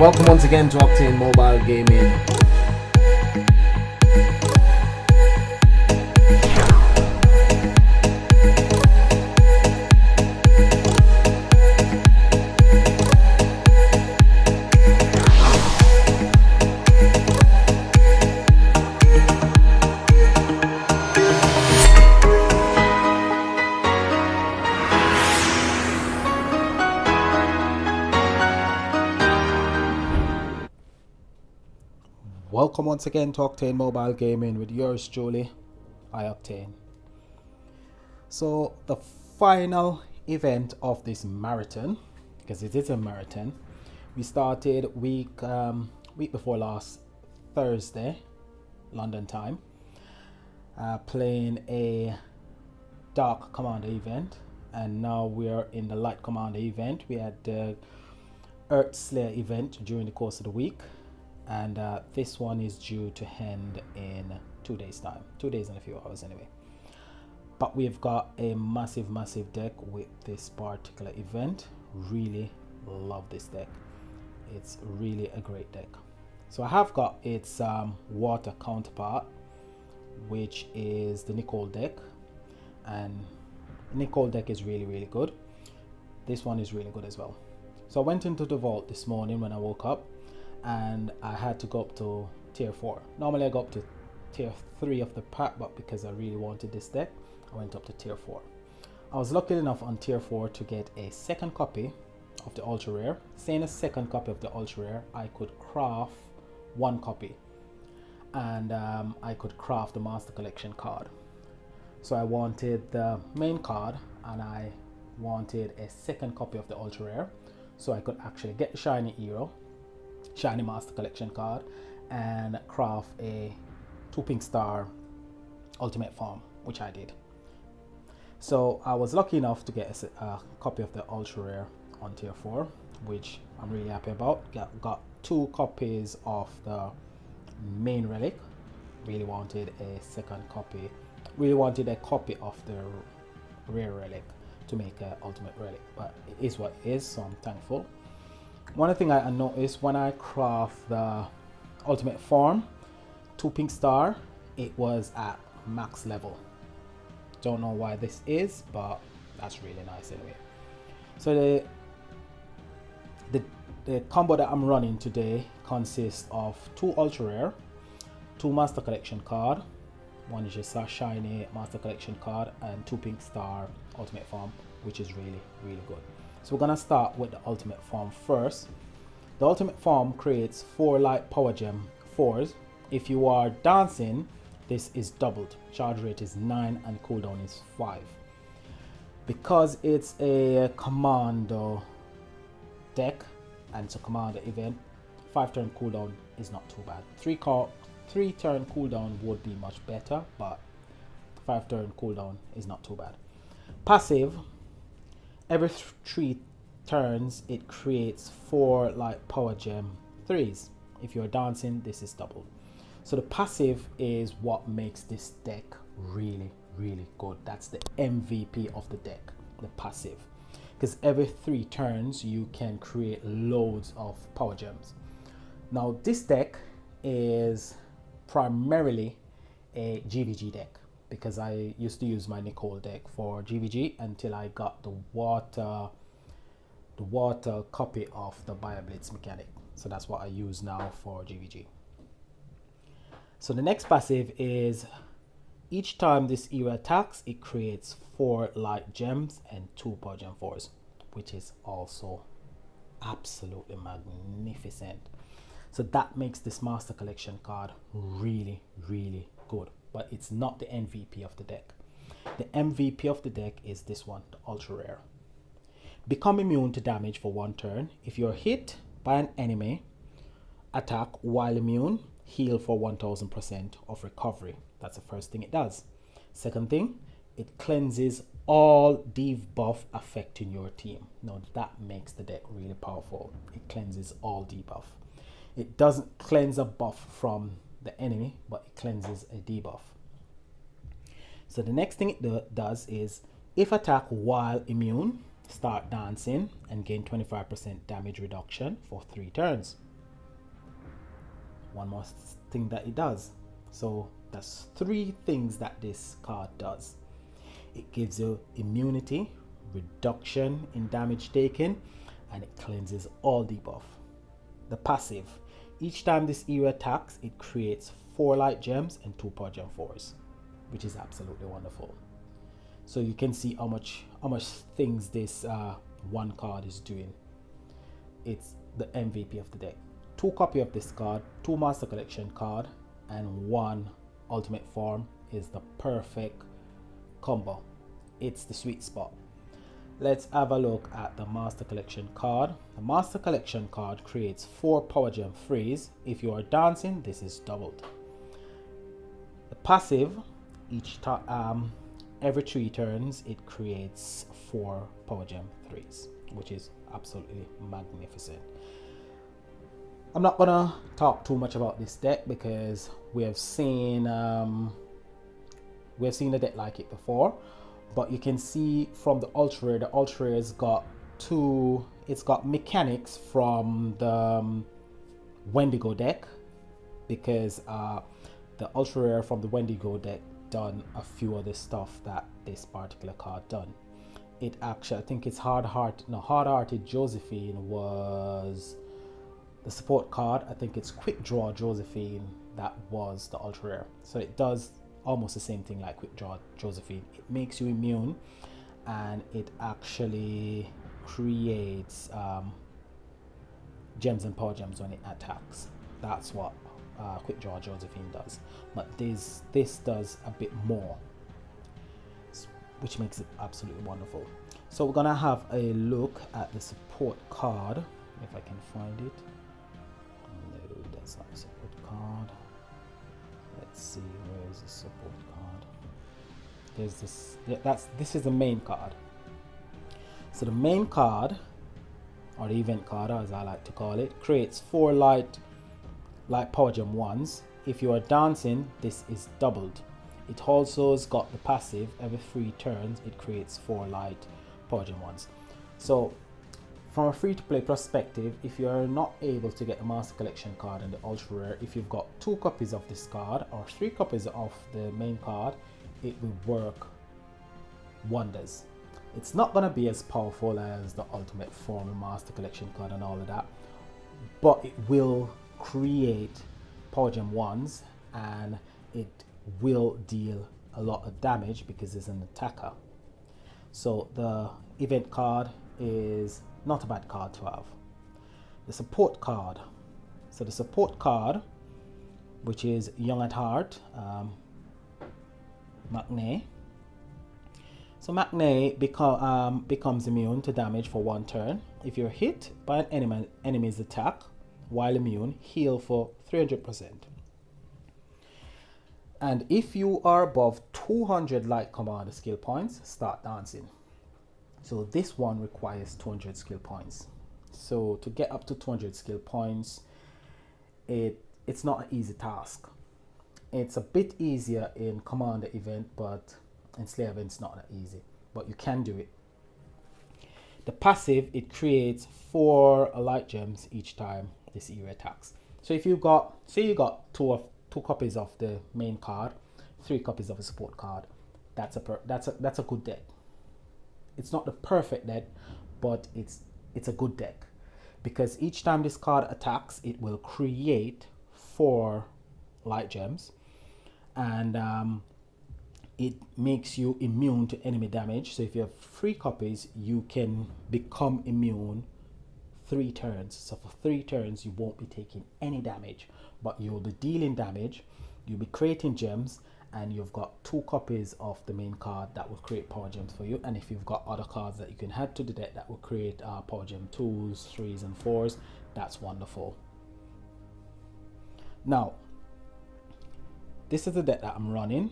Welcome once again to Octane Mobile Gaming. Welcome once again to Octane Mobile Gaming with yours truly, Octane. So the final event of this marathon, because it is a marathon, we started week before last, Thursday, London time, playing a Dark Commander event, and now we are in the Light Commander event. We had the Earth Slayer event during the course of the week. And this one is due to end in 2 days time, 2 days and a few hours anyway. But we've got a massive deck with this particular event. Really love this deck. It's really a great deck. So I have got its water counterpart, which is the Nicole deck, and Nicole deck is really good. This one is really good as well. So I went into the vault this morning when I woke up, and I had to go up to tier 4. Normally I go up to tier 3 of the pack, but because I really wanted this deck, I went up to tier 4. I was lucky enough on tier 4 to get a second copy of the ultra rare. Saying a second copy of the ultra rare, I could craft one copy, and I could craft the master collection card. So I wanted the main card, and I wanted a second copy of the ultra rare, so I could actually get the shiny hero, shiny master collection card, and craft a 2 pink star ultimate form, which I did. So I was lucky enough to get a copy of the ultra rare on tier 4, which I'm really happy about. Got 2 copies of the main relic. Really wanted a second copy, really wanted a copy of the rare relic to make an ultimate relic, but it is what it is, so I'm thankful. One thing I noticed when I craft the ultimate form, 2 pink star, it was at max level. Don't know why this is, but that's really nice anyway. So the combo that I'm running today consists of 2 ultra rare, 2 master collection card, one is just a shiny master collection card, and 2 pink star ultimate form, which is really good. So we're gonna start with the ultimate form first. The ultimate form creates 4 light power gem 4s. If you are dancing, this is doubled. Charge rate is 9 and cooldown is 5. Because it's a commando deck and it's a commander event, 5 turn cooldown is not too bad. 3 turn cooldown would be much better, but 5 turn cooldown is not too bad. Passive, every 3 turns it creates 4 light power gem 3s. If you're dancing, this is doubled. So the passive is what makes this deck really good. That's the MVP of the deck, the passive, because every 3 turns you can create loads of power gems. Now this deck is primarily a GVG deck, because I used to use my Nicole deck for GVG until I got the water copy of the BioBlitz mechanic. So that's what I use now for GVG. So the next passive is each time this hero attacks, it creates 4 light gems and 2 power gem 4s, which is also absolutely magnificent. So that makes this master collection card really good, but it's not the MVP of the deck. The MVP of the deck is this one, the ultra rare. Become immune to damage for 1 turn. If you're hit by an enemy attack while immune, heal for 1000% of recovery. That's the first thing it does. Second thing, it cleanses all debuff affecting your team. Now that makes the deck really powerful. It cleanses all debuff. It doesn't cleanse a buff from the enemy, but it cleanses a debuff. So the next thing it does is, if attack while immune, start dancing and gain 25% damage reduction for 3 turns. one more thing that it does. So that's 3 things that this card does. It gives you immunity, reduction in damage taken, and it cleanses all debuff. The passive. Each time this hero attacks, it creates 4 light gems and 2 power gem 4s, which is absolutely wonderful. So you can see how much things this one card is doing. It's the MVP of the deck. 2 copy of this card, 2 Master Collection card, and 1 Ultimate Form is the perfect combo. It's the sweet spot. Let's have a look at the Master Collection card. The Master Collection card creates 4 Power Gem freeze. If you are dancing, this is doubled. The passive, every 3 turns, it creates 4 Power Gem 3s, which is absolutely magnificent. I'm not gonna talk too much about this deck because we have seen a deck like it before. But you can see from the ultra rare has got it's got mechanics from the Wendigo deck, because the ultra rare from the Wendigo deck done a few of the stuff that this particular card done. It actually, I think it's Hard-Hearted Josephine was the support card. I think it's Quick Draw Josephine that was the ultra rare. So it does almost the same thing like Quick Draw Josephine. It makes you immune, and it actually creates gems and power gems when it attacks. That's what Quick Draw Josephine does. But this does a bit more, which makes it absolutely wonderful. So we're gonna have a look at the support card, if I can find it. No, that's not a support card. Let's see, where is the support card? There's this. Yeah, this is the main card. So the main card, or the event card as I like to call it, creates 4 light power gem 1s. If you are dancing, this is doubled. It also has got the passive. Every 3 turns, it creates 4 light power gem 1s. So from a free-to-play perspective, if you are not able to get the Master Collection card and the ultra rare, if you've got 2 copies of this card or 3 copies of the main card, it will work wonders. It's not going to be as powerful as the Ultimate Form and Master Collection card and all of that, but it will create power gem 1s, and it will deal a lot of damage because it's an attacker. So the event card is not a bad card to have. The support card. So the support card, which is Young at Heart, Maknae. So Maknae becomes immune to damage for 1 turn. If you're hit by an enemy's attack while immune, heal for 300%. And if you are above 200 light commander skill points, start dancing. So this one requires 200 skill points. So to get up to 200 skill points, it's not an easy task. It's a bit easier in commander event, but in Slayer event it's not that easy, but you can do it. The passive, it creates 4 light gems each time this hero attacks. So if you got, say you got 2 copies of the main card, 3 copies of a support card, that's a good deck. It's not the perfect deck, but it's a good deck, because each time this card attacks, it will create 4 light gems, and it makes you immune to enemy damage. So if you have 3 copies, you can become immune 3 turns. So for 3 turns, you won't be taking any damage, but you'll be dealing damage, you'll be creating gems, and you've got 2 copies of the main card that will create power gems for you. And if you've got other cards that you can add to the deck that will create power gem 2s, 3s, and 4s, that's wonderful. Now, this is the deck that I'm running,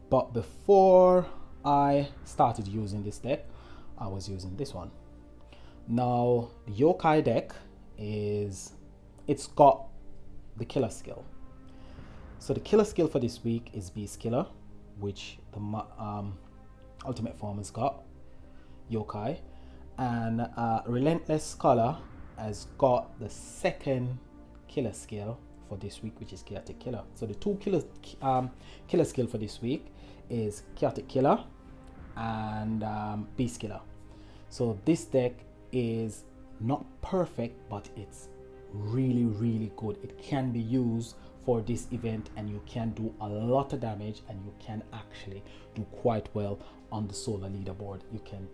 but before I started using this deck, I was using this one. Now, the yokai deck it's got the killer skill. So the killer skill for this week is Beast Killer, which the Ultimate Form has got, yokai, and Relentless Scholar has got the second killer skill for this week, which is Chaotic Killer. So the two killer skill for this week is Chaotic Killer and Beast Killer. So this deck is not perfect, but it's really, really good. It can be used for this event, and you can do a lot of damage, and you can actually do quite well on the solar leaderboard. You can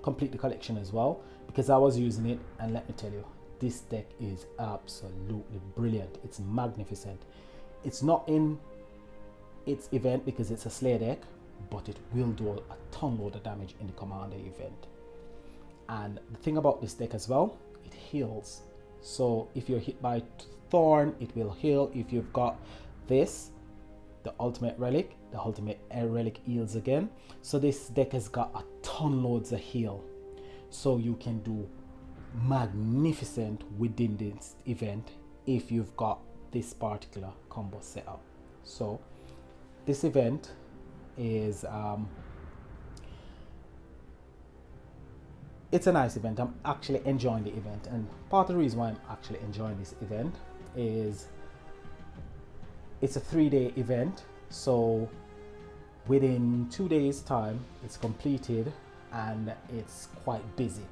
complete the collection as well, because I was using it, and let me tell you, this deck is absolutely brilliant. It's magnificent. It's not in its event because it's a Slayer deck, but it will do a ton load of damage in the Commander event. And the thing about this deck as well, it heals. So if you're hit by Thorn, it will heal. If you've got this, the ultimate relic, the ultimate relic heals again. So this deck has got a ton loads of heal, so you can do magnificent within this event if you've got this particular combo set up. So this event is it's a nice event. I'm actually enjoying the event, and part of the reason why I'm actually enjoying this event is it's a 3-day event. So within 2 days time it's completed, and it's quite busy.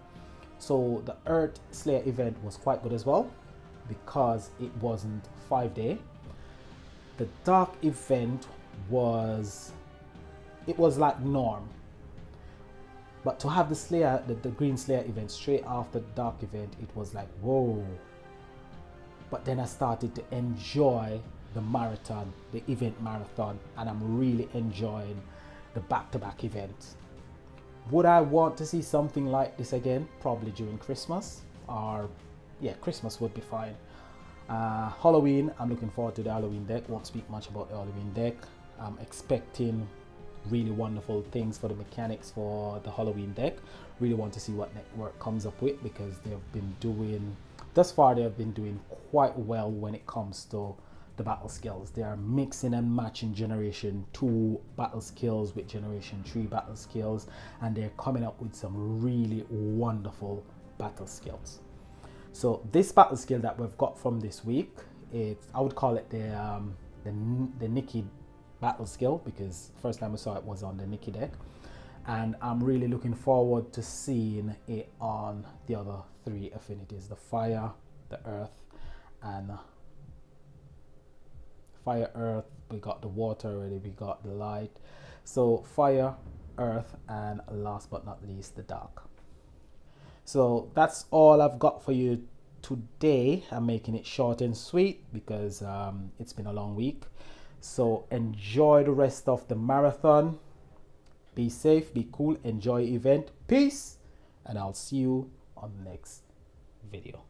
So the Earth Slayer event was quite good as well, because it wasn't 5-day. The Dark event was like norm, but to have the Slayer, the Green Slayer event straight after the Dark event, it was like whoa. But then I started to enjoy the marathon, the event marathon, and I'm really enjoying the back-to-back events. Would I want to see something like this again? Probably during Christmas, or yeah, Christmas would be fine. Halloween, I'm looking forward to the Halloween deck. Won't speak much about the Halloween deck. I'm expecting really wonderful things for the mechanics for the Halloween deck. Really want to see what Network comes up with, because they've been doing, thus far they have been doing quite well when it comes to the battle skills. They are mixing and matching generation 2 battle skills with generation 3 battle skills, and they're coming up with some really wonderful battle skills. So this battle skill that we've got from this week, I would call it the Nikki battle skill, because first time I saw it was on the Nikki deck, and I'm really looking forward to seeing it on the other 3 affinities: the fire, the earth, and fire, earth. We got the water already, we got the light. So fire, earth, and last but not least, the dark. So that's all I've got for you today. I'm making it short and sweet because it's been a long week. So enjoy the rest of the marathon. Be safe, be cool, enjoy event. Peace, and I'll see you on the next video.